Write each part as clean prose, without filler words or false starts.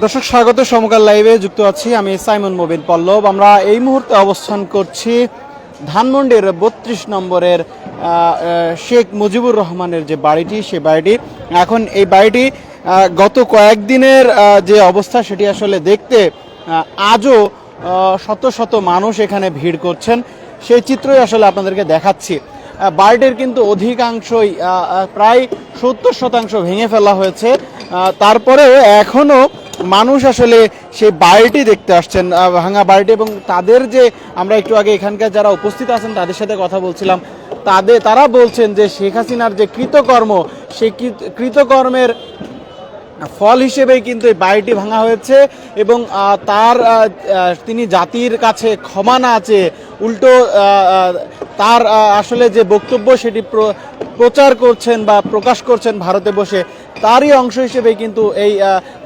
দর্শক স্বাগত সমকাল লাইভে যুক্ত আছি আমি সাইমন মুবিন পল্লব। আমরা এই মুহূর্তে অবস্থান করছি ধানমন্ডির ৩২ নম্বরের শেখ মুজিবুর রহমানের যে বাড়িটি, সে বাড়িটি এখন এই বাড়িটি গত কয়েকদিনের যে অবস্থা সেটি আসলে দেখতে আজও শত শত মানুষ এখানে ভিড় করছেন, সেই চিত্রই আসলে আপনাদেরকে দেখাচ্ছি। বাড়িটির কিন্তু অধিকাংশই প্রায় ৭০% ভেঙে ফেলা হয়েছে, তারপরেও এখনও মানুষ আসলে সেই বাড়িটি দেখতে আসছেন, ভাঙা বাড়িটি। এবং তাদের যে আমরা একটু আগে এখানকার যারা উপস্থিত আছেন তাদের সাথে কথা বলছিলাম, তারা বলছেন যে শেখ হাসিনার যে কৃতকর্ম, সেই কৃতকর্মের ফল হিসেবেই কিন্তু এই বাড়িটি ভাঙা হয়েছে। এবং তিনি জাতির কাছে ক্ষমা না চেয়ে উল্টো তার আসলে যে বক্তব্য সেটি প্রচার করছেন বা প্রকাশ করছেন ভারতে বসে, তারই অংশ হিসেবে কিন্তু এই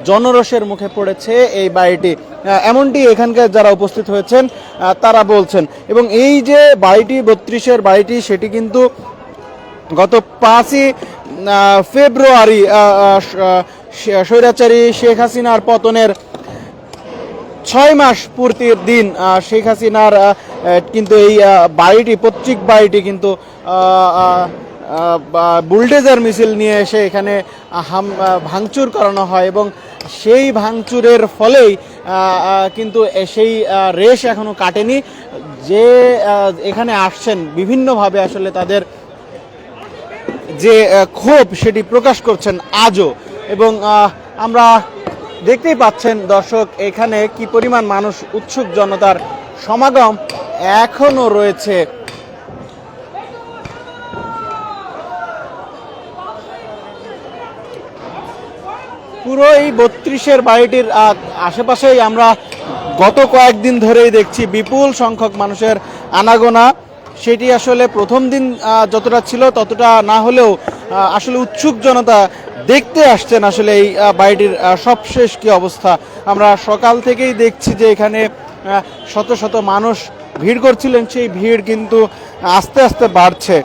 জনরোষের মুখে পড়েছে এই বাড়িটি, এমনটি এখানকার যারা উপস্থিত হয়েছেন তারা বলছেন। এবং এই যে বাড়িটি ৩২-এর বাড়িটি, সেটি কিন্তু গত ৫ই ফেব্রুয়ারি স্বৈরাচারী শেখ হাসিনার পতনের ৬ মাস পূর্তির দিন শেখ হাসিনার কিন্তু এই বাড়িটি, পৈতৃক বাড়িটি কিন্তু বুলডোজার মিছিল নিয়ে এসে এখানে ভাঙচুর করানো হয়। এবং সেই ভাঙচুরের ফলেই কিন্তু সেই রেশ এখনো কাটেনি। যে এখানে আসছেন বিভিন্নভাবে আসলে তাদের যে ক্ষোভ সেটি প্রকাশ করছেন আজও। এবং আমরা দেখতেই পাচ্ছেন দর্শক, এখানে কি পরিমাণ মানুষ, উৎসুক জনতার সমাগম এখনো রয়েছে। পুরো এই ৩২-এর বাড়িটির আশেপাশেই আমরা গত কয়েকদিন ধরেই দেখছি বিপুল সংখ্যক মানুষের আনাগোনা। সেটি আসলে প্রথম দিন যতটা ছিল ততটা না হলেও আসলে উৎসুক জনতা দেখতে আসছেন আসলে এই বাড়িটির সবশেষ কি অবস্থা। আমরা সকাল থেকেই দেখছি যে এখানে শত শত মানুষ ভিড় করছিলেন, সেই ভিড় কিন্তু আস্তে আস্তে বাড়ছে।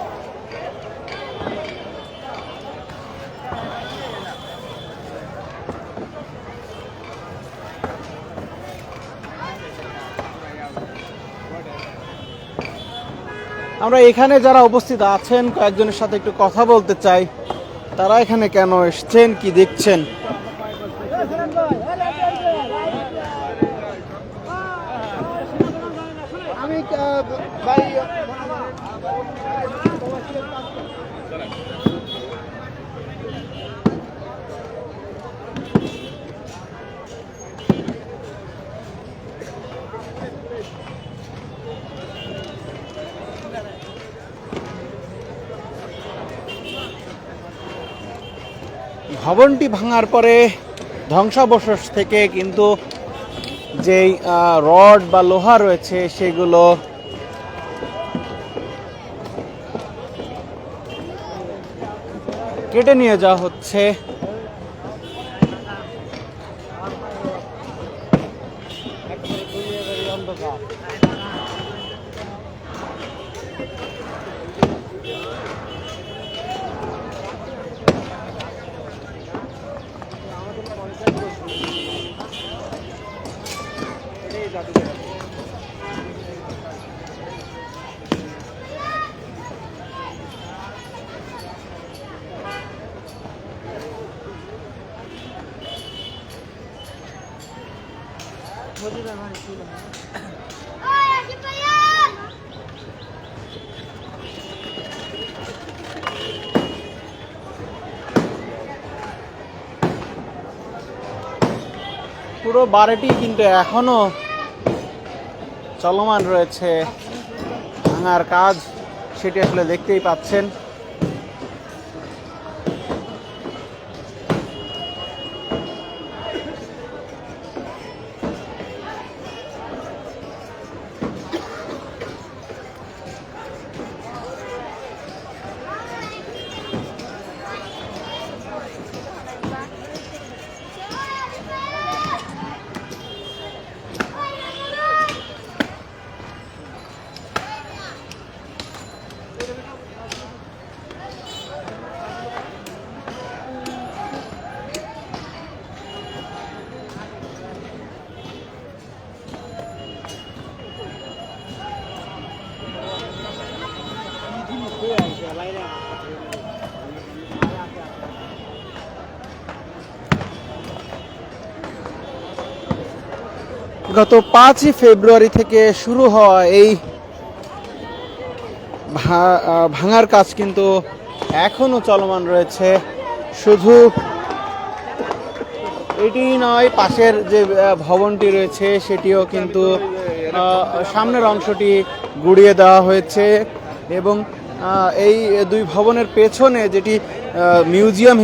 আমরা এখানে যারা উপস্থিত আছেন কয়েকজনের সাথে একটু কথা বলতে চাই, তারা এখানে কেন এসছেন, কি দেখছেন। ভবনটি ভাঙার পরে ধ্বংসাবশেষ থেকে কিন্তু যেই রড বা লোহা রয়েছে সেগুলো কেটে নিয়ে যাওয়া হচ্ছে। পুরো বাড়িটি কিন্তু এখনো চলমান রয়েছে, ভাঙার কাজ সেটি আসলে দেখতেই পাচ্ছেন। গত 5ই ফেব্রুয়ারি থেকে শুরু হওয়া এই ভাঙার কাজ কিন্তু এখনো চলমান রয়েছে। শুধু এটি নয়, পাশের যে ভবনটি রয়েছে সেটিও কিন্তু সামনের অংশটি গুড়িয়ে দেওয়া হয়েছে এবং এই দুই ভবনের পেছনে যেটি মিউজিয়াম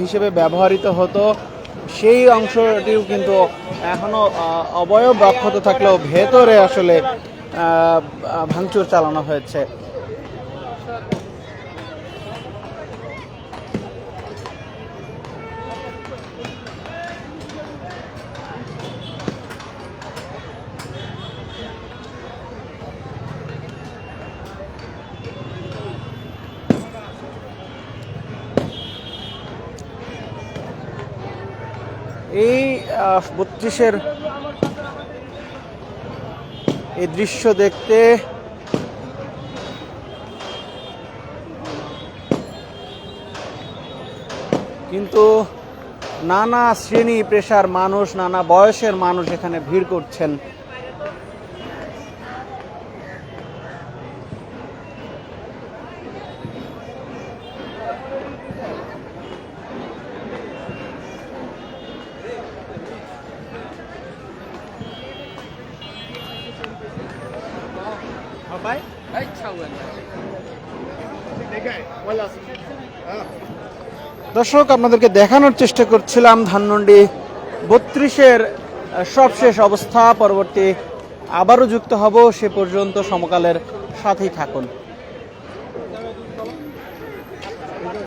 হিসেবে ব্যবহৃত হতো সেই অংশটিও কিন্তু এখনো অবয়ব অক্ষত থাকলেও ভেতরে আসলে ভাঙচুর চালানো হয়েছে। এই 32-এর এই দৃশ্য দেখতে কিন্তু নানা শ্রেণী পেশার মানুষ, নানা বয়সের মানুষ এখানে ভিড় করছেন। দর্শক, আপনাদেরকে দেখানোর চেষ্টা করছিলাম ধানমন্ডি 32-এর সবশেষ অবস্থা। পরবর্তী আবারও যুক্ত হব, সে পর্যন্ত সমকালের সাথেই থাকুন।